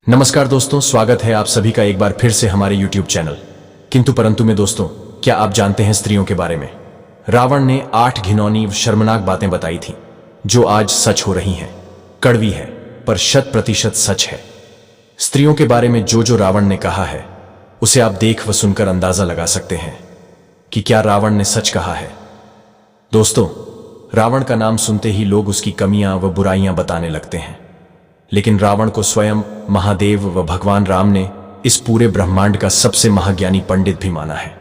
नमस्कार दोस्तों, स्वागत है आप सभी का एक बार फिर से हमारे YouTube चैनल किंतु परंतु में। दोस्तों, क्या आप जानते हैं स्त्रियों के बारे में? रावण ने 8 घिनौनी व शर्मनाक बातें बताई थी जो आज सच हो रही हैं। कड़वी है पर 100% सच है। स्त्रियों के बारे में जो रावण ने कहा है उसे आप देख व सुनकर अंदाजा लगा सकते हैं कि क्या रावण ने सच कहा है। दोस्तों, रावण का नाम सुनते ही लोग उसकी कमियां व बुराइयां बताने लगते हैं, लेकिन रावण को स्वयं महादेव व भगवान राम ने इस पूरे ब्रह्मांड का सबसे महाज्ञानी पंडित भी माना है।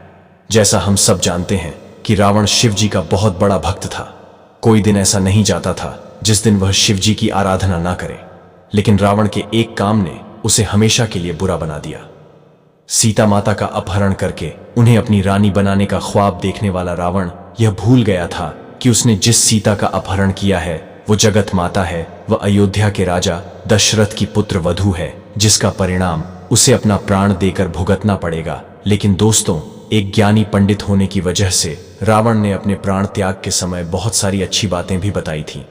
जैसा हम सब जानते हैं कि रावण शिव जी का बहुत बड़ा भक्त था। कोई दिन ऐसा नहीं जाता था जिस दिन वह शिव जी की आराधना ना करे, लेकिन रावण के एक काम ने उसे हमेशा के लिए बुरा बना दिया। सीता माता का अपहरण करके उन्हें अपनी रानी बनाने का ख्वाब देखने वाला रावण यह भूल गया था कि उसने जिस सीता का अपहरण किया है वो जगत माता है, वह अयोध्या के राजा दशरथ की पुत्र वधू है, जिसका परिणाम उसे अपना प्राण देकर भुगतना पड़ेगा। लेकिन दोस्तों, एक ज्ञानी पंडित होने की वजह से रावण ने अपने प्राण त्याग के समय बहुत सारी अच्छी बातें भी बताई थी,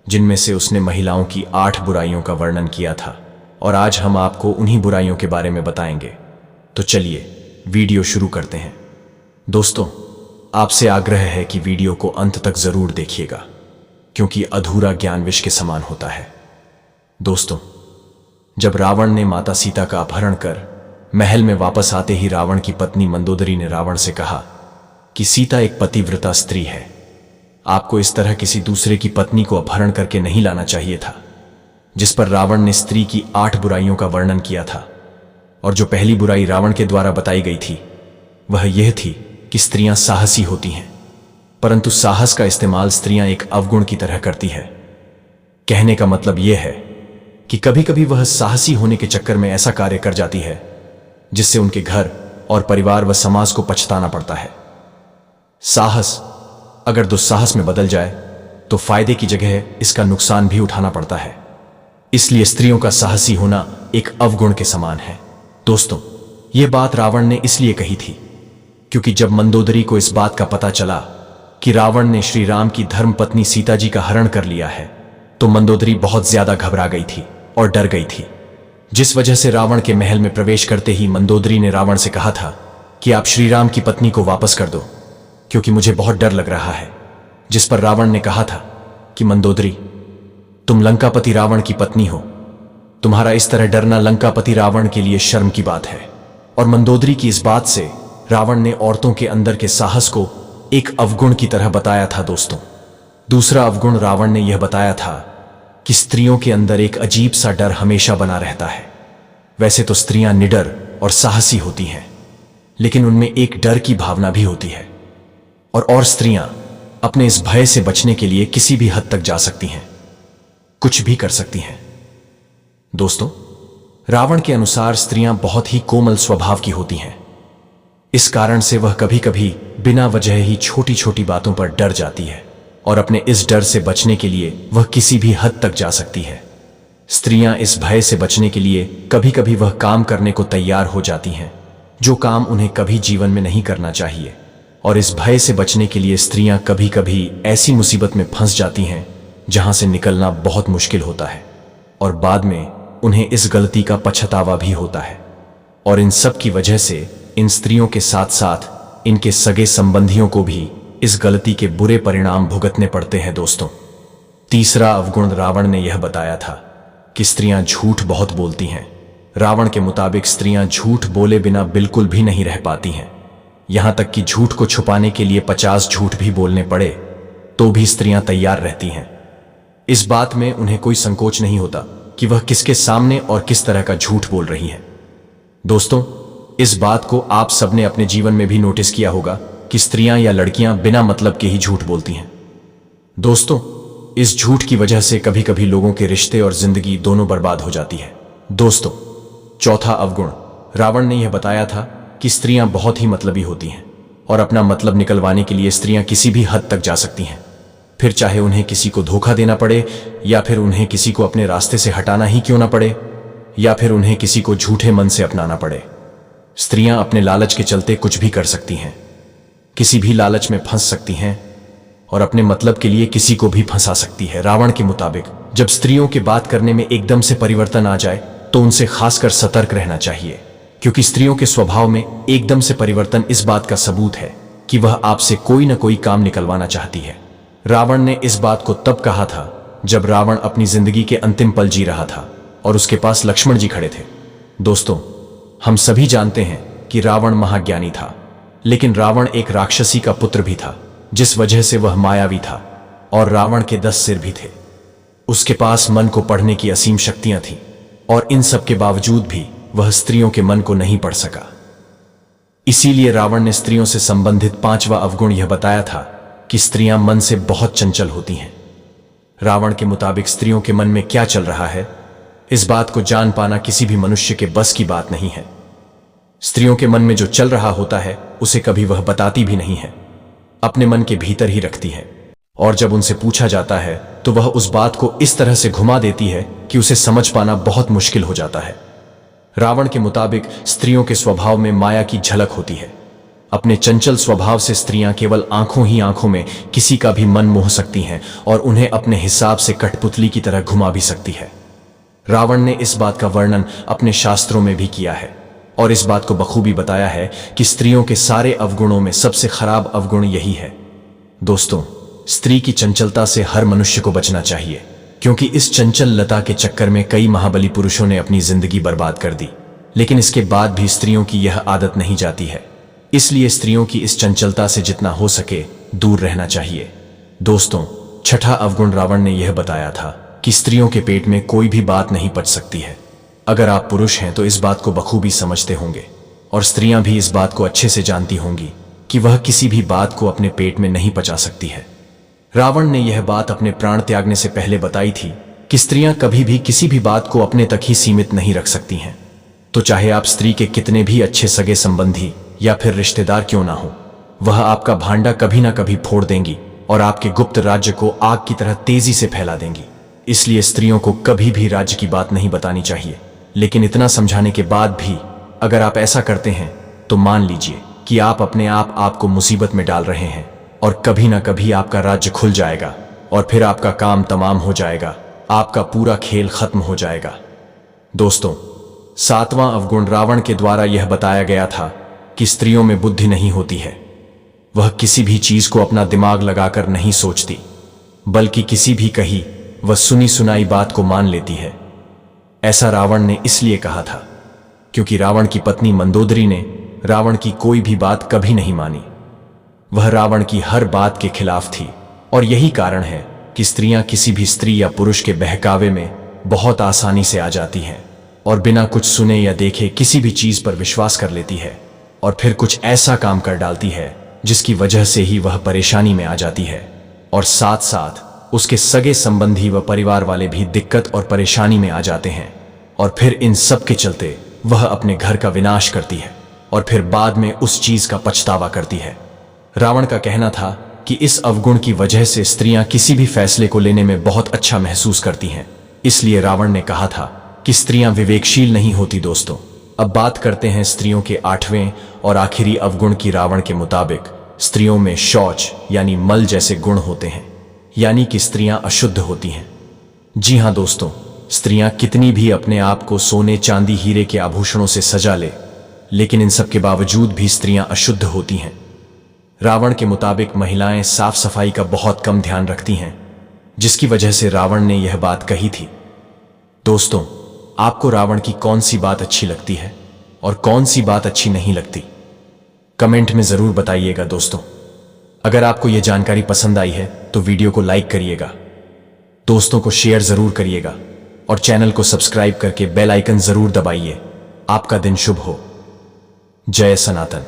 जिनमें से उसने महिलाओं की 8 बुराइयों का वर्णन किया था। और आज हम आपको उन्हीं बुराइयों के बारे में बताएंगे। तो चलिए वीडियो शुरू करते हैं। दोस्तों, आपसे आग्रह है कि वीडियो को अंत तक जरूर देखिएगा, क्योंकि अधूरा ज्ञान विष के समान होता है। दोस्तों, जब रावण ने माता सीता का अपहरण कर महल में वापस आते ही रावण की पत्नी मंदोदरी ने रावण से कहा कि सीता एक पतिव्रता स्त्री है, आपको इस तरह किसी दूसरे की पत्नी को अपहरण करके नहीं लाना चाहिए था। जिस पर रावण ने स्त्री की 8 बुराइयों का वर्णन किया था, और जो पहली बुराई रावण के द्वारा बताई गई थी वह यह थी कि स्त्रियां साहसी होती हैं, परंतु साहस का इस्तेमाल स्त्रियां एक अवगुण की तरह करती है। कहने का मतलब यह है कि कभी कभी वह साहसी होने के चक्कर में ऐसा कार्य कर जाती है जिससे उनके घर और परिवार व समाज को पछताना पड़ता है। साहस अगर दुस्साहस में बदल जाए तो फायदे की जगह इसका नुकसान भी उठाना पड़ता है। इसलिए स्त्रियों का साहसी होना एक अवगुण के समान है। दोस्तों, यह बात रावण ने इसलिए कही थी क्योंकि जब मंदोदरी को इस बात का पता चला कि रावण ने श्री राम की धर्मपत्नी सीता जी का हरण कर लिया है, तो मंदोदरी बहुत ज्यादा घबरा गई थी और डर गई थी, जिस वजह से रावण के महल में प्रवेश करते ही मंदोदरी ने रावण से कहा था कि आप श्री राम की पत्नी को वापस कर दो, क्योंकि मुझे बहुत डर लग रहा है। जिस पर रावण ने कहा था कि मंदोदरी, तुम लंकापति रावण की पत्नी हो, तुम्हारा इस तरह डरना लंकापति रावण के लिए शर्म की बात है। और मंदोदरी की इस बात से रावण ने औरतों के अंदर के साहस को एक अवगुण की तरह बताया था। दोस्तों, दूसरा अवगुण रावण ने यह बताया था कि स्त्रियों के अंदर एक अजीब सा डर हमेशा बना रहता है। वैसे तो स्त्रियां निडर और साहसी होती हैं, लेकिन उनमें एक डर की भावना भी होती है, और स्त्रियां अपने इस भय से बचने के लिए किसी भी हद तक जा सकती हैं, कुछ भी कर सकती हैं। दोस्तों, रावण के अनुसार स्त्रियां बहुत ही कोमल स्वभाव की होती हैं। इस कारण से वह कभी कभी बिना वजह ही छोटी छोटी बातों पर डर जाती है, और अपने इस डर से बचने के लिए वह किसी भी हद तक जा सकती है। स्त्रियां इस भय से बचने के लिए कभी कभी वह काम करने को तैयार हो जाती हैं जो काम उन्हें कभी जीवन में नहीं करना चाहिए, और इस भय से बचने के लिए स्त्रियां कभी कभी ऐसी मुसीबत में फंस जाती हैं जहां से निकलना बहुत मुश्किल होता है, और बाद में उन्हें इस गलती का पछतावा भी होता है। और इन सब की वजह से इन स्त्रियों के साथ साथ इनके सगे संबंधियों को भी इस गलती के बुरे परिणाम भुगतने पड़ते हैं। दोस्तों, तीसरा अवगुण रावण ने यह बताया था कि स्त्रियां झूठ बहुत बोलती हैं। रावण के मुताबिक स्त्रियां झूठ बोले बिना बिल्कुल भी नहीं रह पाती हैं। यहां तक कि झूठ को छुपाने के लिए 50 झूठ भी बोलने पड़े तो भी स्त्रियां तैयार रहती हैं। इस बात में उन्हें कोई संकोच नहीं होता कि वह किसके सामने और किस तरह का झूठ बोल रही हैं। दोस्तों, इस बात को आप सबने अपने जीवन में भी नोटिस किया होगा कि स्त्रियां या लड़कियां बिना मतलब के ही झूठ बोलती हैं। दोस्तों, इस झूठ की वजह से कभी कभी लोगों के रिश्ते और जिंदगी दोनों बर्बाद हो जाती है। दोस्तों, चौथा अवगुण रावण ने यह बताया था कि स्त्रियां बहुत ही मतलबी होती हैं, और अपना मतलब निकलवाने के लिए स्त्रियां किसी भी हद तक जा सकती हैं, फिर चाहे उन्हें किसी को धोखा देना पड़े, या फिर उन्हें किसी को अपने रास्ते से हटाना ही क्यों ना पड़े, या फिर उन्हें किसी को झूठे मन से अपनाना पड़े। स्त्रियां अपने लालच के चलते कुछ भी कर सकती हैं, किसी भी लालच में फंस सकती हैं, और अपने मतलब के लिए किसी को भी फंसा सकती है। रावण के मुताबिक जब स्त्रियों के बात करने में एकदम से परिवर्तन आ जाए तो उनसे खासकर सतर्क रहना चाहिए, क्योंकि स्त्रियों के स्वभाव में एकदम से परिवर्तन इस बात का सबूत है कि वह आपसे कोई न कोई काम निकलवाना चाहती है। रावण ने इस बात को तब कहा था जब रावण अपनी जिंदगी के अंतिम पल जी रहा था और उसके पास लक्ष्मण जी खड़े थे। दोस्तों, हम सभी जानते हैं कि रावण महाज्ञानी था, लेकिन रावण एक राक्षसी का पुत्र भी था, जिस वजह से वह मायावी था और रावण के 10 सिर भी थे। उसके पास मन को पढ़ने की असीम शक्तियां थीं और इन सब के बावजूद भी वह स्त्रियों के मन को नहीं पढ़ सका। इसीलिए रावण ने स्त्रियों से संबंधित 5वां अवगुण यह बताया था कि स्त्रियां मन से बहुत चंचल होती हैं। रावण के मुताबिक स्त्रियों के मन में क्या चल रहा है, इस बात को जान पाना किसी भी मनुष्य के बस की बात नहीं है। स्त्रियों के मन में जो चल रहा होता है उसे कभी वह बताती भी नहीं है, अपने मन के भीतर ही रखती है, और जब उनसे पूछा जाता है तो वह उस बात को इस तरह से घुमा देती है कि उसे समझ पाना बहुत मुश्किल हो जाता है। रावण के मुताबिक स्त्रियों के स्वभाव में माया की झलक होती है। अपने चंचल स्वभाव से स्त्रियां केवल आंखों ही आंखों में किसी का भी मन मोह सकती हैं और उन्हें अपने हिसाब से कठपुतली की तरह घुमा भी सकती है। रावण ने इस बात का वर्णन अपने शास्त्रों में भी किया है और इस बात को बखूबी बताया है कि स्त्रियों के सारे अवगुणों में सबसे खराब अवगुण यही है। दोस्तों, स्त्री की चंचलता से हर मनुष्य को बचना चाहिए, क्योंकि इस चंचल लता के चक्कर में कई महाबली पुरुषों ने अपनी जिंदगी बर्बाद कर दी, लेकिन इसके बाद भी स्त्रियों की यह आदत नहीं जाती है। इसलिए स्त्रियों की इस चंचलता से जितना हो सके दूर रहना चाहिए। दोस्तों, 6ठा अवगुण रावण ने यह बताया था कि स्त्रियों के पेट में कोई भी बात नहीं पच सकती है। अगर आप पुरुष हैं तो इस बात को बखूबी समझते होंगे और स्त्रियां भी इस बात को अच्छे से जानती होंगी कि वह किसी भी बात को अपने पेट में नहीं पचा सकती है। रावण ने यह बात अपने प्राण त्यागने से पहले बताई थी कि स्त्रियां कभी भी किसी भी बात को अपने तक ही सीमित नहीं रख सकती हैं। तो चाहे आप स्त्री के कितने भी अच्छे सगे संबंधी या फिर रिश्तेदार क्यों ना हो, वह आपका भांडा कभी ना कभी फोड़ देंगी और आपके गुप्त राज्य को आग की तरह तेजी से फैला देंगी। इसलिए स्त्रियों को कभी भी राज्य की बात नहीं बतानी चाहिए। लेकिन इतना समझाने के बाद भी अगर आप ऐसा करते हैं तो मान लीजिए कि आप अपने आपको मुसीबत में डाल रहे हैं और कभी ना कभी आपका राज्य खुल जाएगा और फिर आपका काम तमाम हो जाएगा, आपका पूरा खेल खत्म हो जाएगा। दोस्तों, 7वां अवगुण रावण के द्वारा यह बताया गया था कि स्त्रियों में बुद्धि नहीं होती है। वह किसी भी चीज को अपना दिमाग लगाकर नहीं सोचती, बल्कि किसी भी कही वह सुनी सुनाई बात को मान लेती है। ऐसा रावण ने इसलिए कहा था क्योंकि रावण की पत्नी मंदोदरी ने रावण की कोई भी बात कभी नहीं मानी। वह रावण की हर बात के खिलाफ थी और यही कारण है कि स्त्रियां किसी भी स्त्री या पुरुष के बहकावे में बहुत आसानी से आ जाती हैं और बिना कुछ सुने या देखे किसी भी चीज पर विश्वास कर लेती है और फिर कुछ ऐसा काम कर डालती है जिसकी वजह से ही वह परेशानी में आ जाती है और साथ साथ उसके सगे संबंधी व परिवार वाले भी दिक्कत और परेशानी में आ जाते हैं और फिर इन सब के चलते वह अपने घर का विनाश करती है और फिर बाद में उस चीज का पछतावा करती है। रावण का कहना था कि इस अवगुण की वजह से स्त्रियां किसी भी फैसले को लेने में बहुत अच्छा महसूस करती हैं। इसलिए रावण ने कहा था कि स्त्रियां विवेकशील नहीं होती। दोस्तों, अब बात करते हैं स्त्रियों के 8वें और आखिरी अवगुण की। रावण के मुताबिक स्त्रियों में शौच यानी मल जैसे गुण होते हैं, यानी कि स्त्रियां अशुद्ध होती हैं। जी हाँ दोस्तों, स्त्रियां कितनी भी अपने आप को सोने चांदी हीरे के आभूषणों से सजा ले, लेकिन इन सब के बावजूद भी स्त्रियां अशुद्ध होती हैं। रावण के मुताबिक महिलाएं साफ सफाई का बहुत कम ध्यान रखती हैं, जिसकी वजह से रावण ने यह बात कही थी। दोस्तों, आपको रावण की कौन सी बात अच्छी लगती है और कौन सी बात अच्छी नहीं लगती, कमेंट में जरूर बताइएगा। दोस्तों, अगर आपको यह जानकारी पसंद आई है तो वीडियो को लाइक करिएगा, दोस्तों को शेयर जरूर करिएगा और चैनल को सब्सक्राइब करके बेल आइकन जरूर दबाइए। आपका दिन शुभ हो। जय सनातन।